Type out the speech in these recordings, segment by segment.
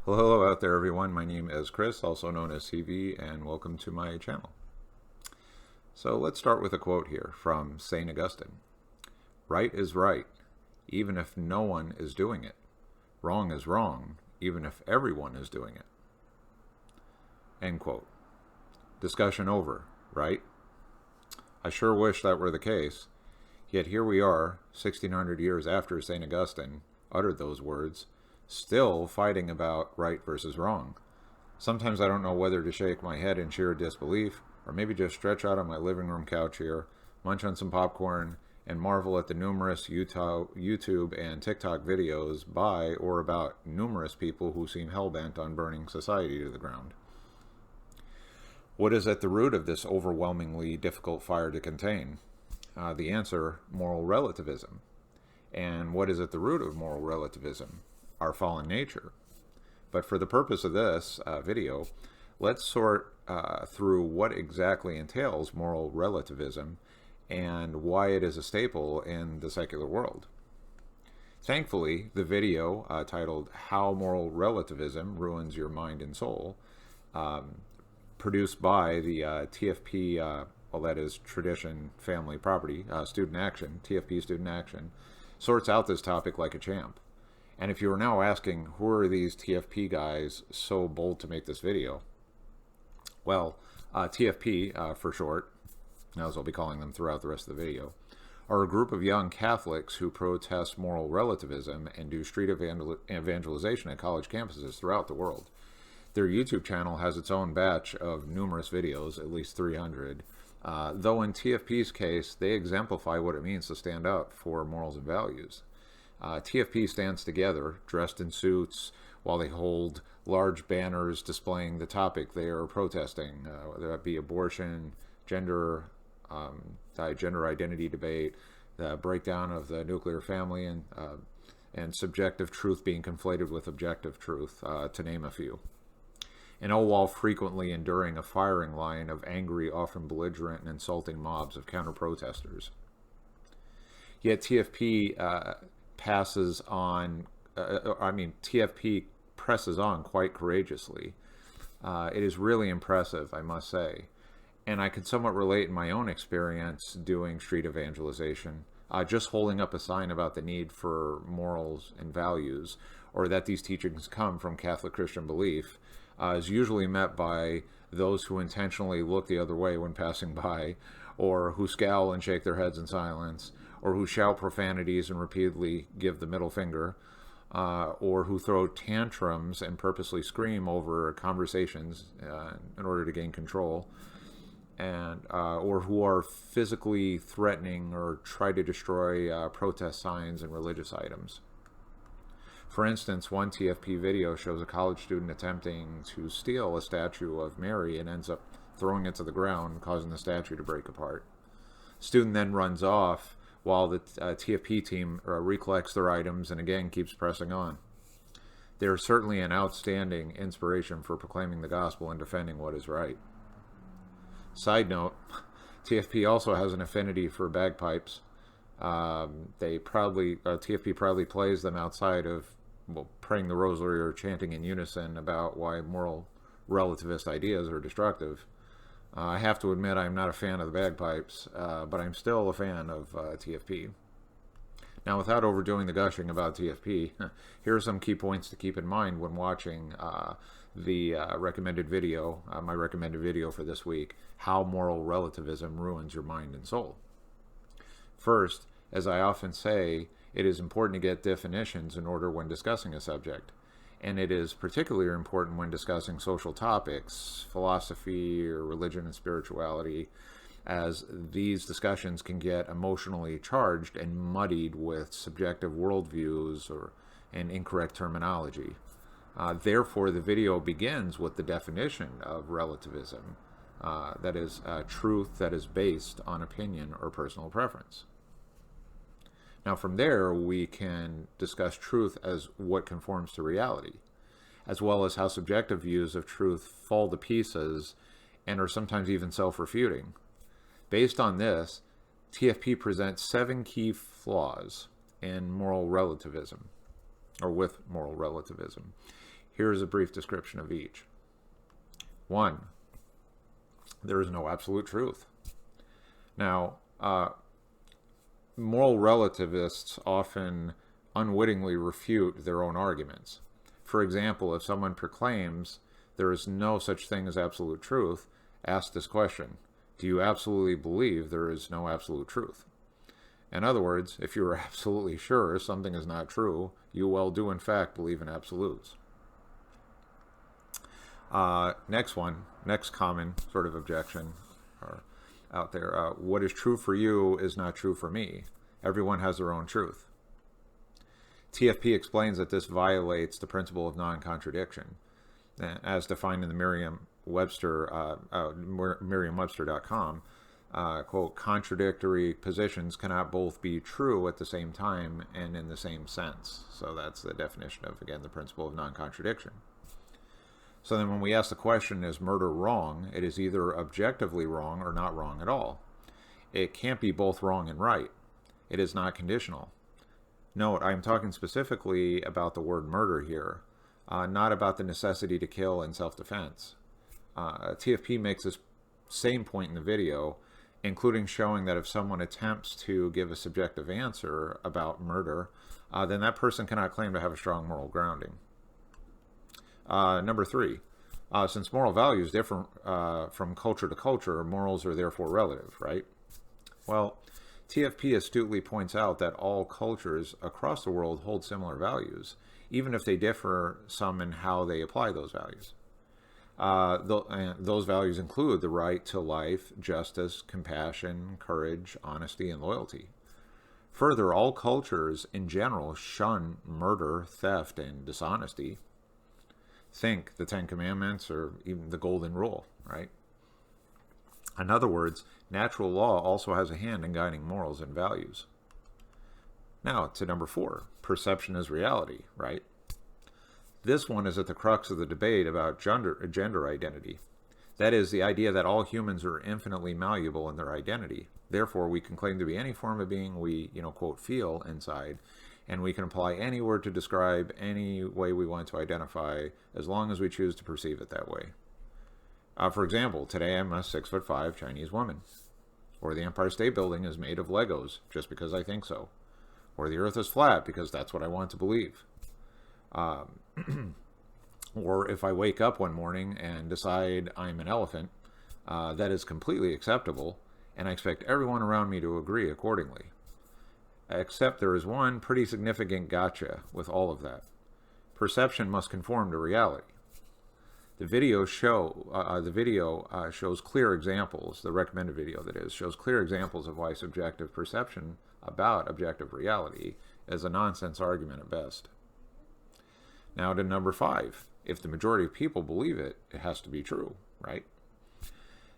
Hello out there everyone, my name is Chris, also known as CV, and welcome to my channel. So let's start with a quote here from St. Augustine. Right is right, even if no one is doing it. Wrong is wrong, even if everyone is doing it. End quote. Discussion over, right? I sure wish that were the case, yet here we are, 1600 years after St. Augustine uttered those words, still fighting about right versus wrong. Sometimes I don't know whether to shake my head in sheer disbelief, or maybe just stretch out on my living room couch here, munch on some popcorn, and marvel at the numerous YouTube and TikTok videos by or about numerous people who seem hell-bent on burning society to the ground. What is at the root of this overwhelmingly difficult fire to contain? The answer, moral relativism. And what is at the root of moral relativism? Our fallen nature. But for the purpose of this video, let's sort through what exactly entails moral relativism and why it is a staple in the secular world. Thankfully, the video titled How Moral Relativism Ruins Your Mind and Soul, produced by the TFP, well, that is Tradition Family Property, Student Action, TFP Student Action, sorts out this topic like a champ. And if you are now asking, who are these TFP guys so bold to make this video? Well, TFP for short, as I'll be calling them throughout the rest of the video, are a group of young Catholics who protest moral relativism and do street evangelization at college campuses throughout the world. Their YouTube channel has its own batch of numerous videos, at least 300, though in TFP's case, they exemplify what it means to stand up for morals and values. TFP stands together, dressed in suits, while they hold large banners displaying the topic they are protesting, whether that be abortion, gender identity debate, the breakdown of the nuclear family, and subjective truth being conflated with objective truth, to name a few. And all while frequently enduring a firing line of angry, often belligerent and insulting mobs of counter-protesters. Yet TFP TFP presses on quite courageously. It is really impressive, I must say. And I can somewhat relate in my own experience doing street evangelization. Just holding up a sign about the need for morals and values, or that these teachings come from Catholic Christian belief, is usually met by those who intentionally look the other way when passing by, or who scowl and shake their heads in silence, or who shout profanities and repeatedly give the middle finger, or who throw tantrums and purposely scream over conversations in order to gain control, and or who are physically threatening or try to destroy protest signs and religious items. For instance, one TFP video shows a college student attempting to steal a statue of Mary and ends up throwing it to the ground, causing the statue to break apart. The student then runs off while the TFP team recollects their items and again keeps pressing on. They are certainly an outstanding inspiration for proclaiming the gospel and defending what is right. Side note, TFP also has an affinity for bagpipes. TFP proudly plays them outside of praying the rosary or chanting in unison about why moral relativist ideas are destructive. I have to admit I'm not a fan of the bagpipes, but I'm still a fan of TFP. Now, without overdoing the gushing about TFP, here are some key points to keep in mind when watching the recommended video, my recommended video for this week, How Moral Relativism Ruins Your Mind and Soul. First, as I often say, it is important to get definitions in order when discussing a subject. And it is particularly important when discussing social topics, philosophy, or religion and spirituality, as these discussions can get emotionally charged and muddied with subjective worldviews and incorrect terminology. Therefore, the video begins with the definition of relativism, that is, truth that is based on opinion or personal preference. Now from there, we can discuss truth as what conforms to reality, as well as how subjective views of truth fall to pieces and are sometimes even self-refuting. Based on this, TFP presents 7 key flaws in moral relativism, or with moral relativism. Here is a brief description of each. 1. There is no absolute truth. Now, moral relativists often unwittingly refute their own arguments. For example, if someone proclaims there is no such thing as absolute truth, ask this question: do you absolutely believe there is no absolute truth? In other words, if you are absolutely sure something is not true, you well do in fact believe in absolutes. Next common sort of objection out there. What is true for you is not true for me. Everyone has their own truth. TFP explains that this violates the principle of non-contradiction, as defined in the Merriam-Webster.com. Quote, contradictory positions cannot both be true at the same time and in the same sense. So that's the definition of, again, the principle of non-contradiction. So then when we ask the question, is murder wrong? It is either objectively wrong or not wrong at all. It can't be both wrong and right. It is not conditional. Note, I am talking specifically about the word murder here, not about the necessity to kill in self-defense. TFP makes this same point in the video, including showing that if someone attempts to give a subjective answer about murder, then that person cannot claim to have a strong moral grounding. Number 3, since moral values differ from culture to culture, morals are therefore relative, right? Well, TFP astutely points out that all cultures across the world hold similar values, even if they differ some in how they apply those values. Those values include the right to life, justice, compassion, courage, honesty, and loyalty. Further, all cultures in general shun murder, theft, and dishonesty. Think the Ten Commandments or even the Golden Rule, right? In other words, natural law also has a hand in guiding morals and values. Now to number 4, perception is reality, right? This one is at the crux of the debate about gender identity. That is, the idea that all humans are infinitely malleable in their identity. Therefore, we can claim to be any form of being we, quote, feel inside, and we can apply any word to describe any way we want to identify, as long as we choose to perceive it that way. For example, today I'm a 6'5" Chinese woman. Or the Empire State Building is made of Legos, just because I think so. Or the Earth is flat, because that's what I want to believe. Or if I wake up one morning and decide I'm an elephant, that is completely acceptable, and I expect everyone around me to agree accordingly. Except there is one pretty significant gotcha with all of that. Perception must conform to reality. The video shows clear examples, the recommended video that is, shows clear examples of why subjective perception about objective reality is a nonsense argument at best. Now to number 5. If the majority of people believe it, it has to be true, right?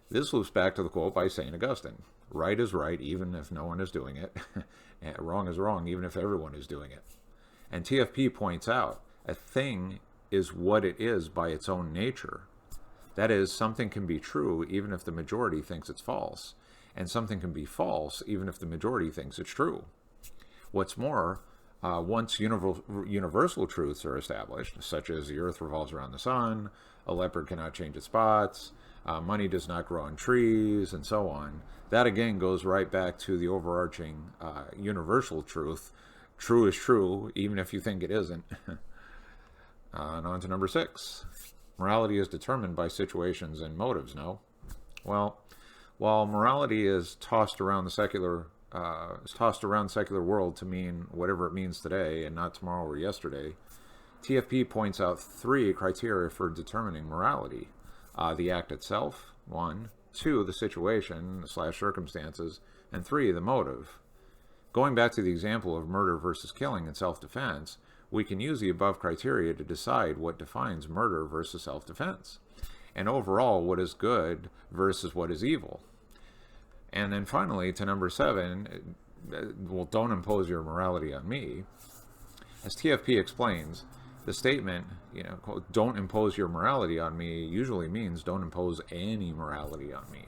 This loops back to the quote by St. Augustine. Right is right even if no one is doing it. And wrong is wrong even if everyone is doing it. And TFP points out, a thing is what it is by its own nature. That is, something can be true even if the majority thinks it's false, and something can be false even if the majority thinks it's true. What's more, once universal truths are established, such as the earth revolves around the sun, a leopard cannot change its spots, money does not grow on trees, and so on, that again goes right back to the overarching universal truth. True is true, even if you think it isn't. And on to number 6. Morality is determined by situations and motives, no? Well, while morality is tossed around the secular world to mean whatever it means today and not tomorrow or yesterday, TFP points out 3 criteria for determining morality. The act itself, 1, 2, the situation/circumstances, and 3, the motive. Going back to the example of murder versus killing in self-defense, we can use the above criteria to decide what defines murder versus self-defense, and overall what is good versus what is evil. And then finally, to number 7, well, don't impose your morality on me. As TFP explains, the statement, quote, don't impose your morality on me, usually means don't impose any morality on me.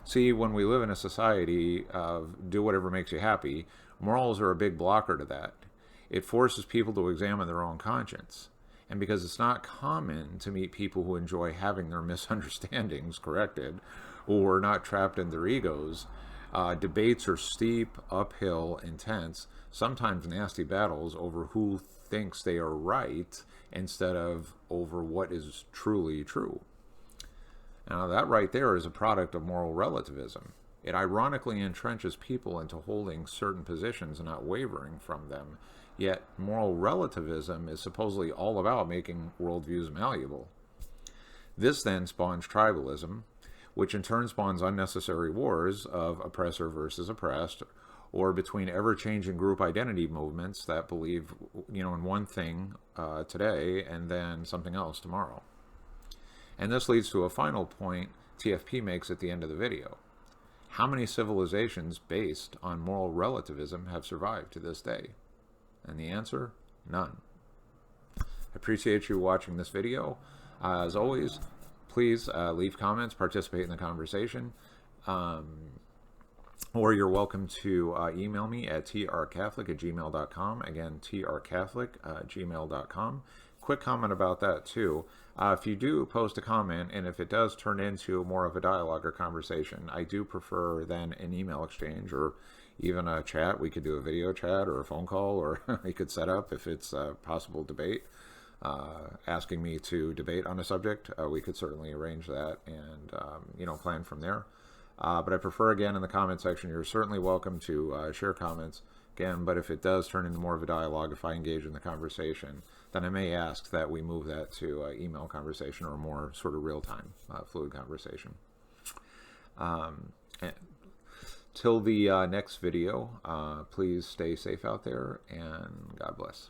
See, when we live in a society of do whatever makes you happy, morals are a big blocker to that. It forces people to examine their own conscience. And because it's not common to meet people who enjoy having their misunderstandings corrected or are not trapped in their egos, debates are steep, uphill, intense, sometimes nasty battles over who thinks they are right instead of over what is truly true. Now, that right there is a product of moral relativism. It ironically entrenches people into holding certain positions and not wavering from them. Yet, moral relativism is supposedly all about making worldviews malleable. This then spawns tribalism, which in turn spawns unnecessary wars of oppressor versus oppressed, or between ever-changing group identity movements that believe, in one thing today and then something else tomorrow. And this leads to a final point TFP makes at the end of the video. How many civilizations based on moral relativism have survived to this day? And the answer, none. I appreciate you watching this video. As always, please leave comments, participate in the conversation, or you're welcome to email me at trcatholic@gmail.com. Again, trcatholic@gmail.com. Quick comment about that too. If you do post a comment, and if it does turn into more of a dialogue or conversation, I do prefer then an email exchange or even a chat. We could do a video chat or a phone call, or we could set up, if it's a possible debate, asking me to debate on a subject. We could certainly arrange that and plan from there. But I prefer, again, in the comment section, you're certainly welcome to share comments. Again, but if it does turn into more of a dialogue, if I engage in the conversation, then I may ask that we move that to email conversation or more sort of real-time, fluid conversation. Till the next video, please stay safe out there, and God bless.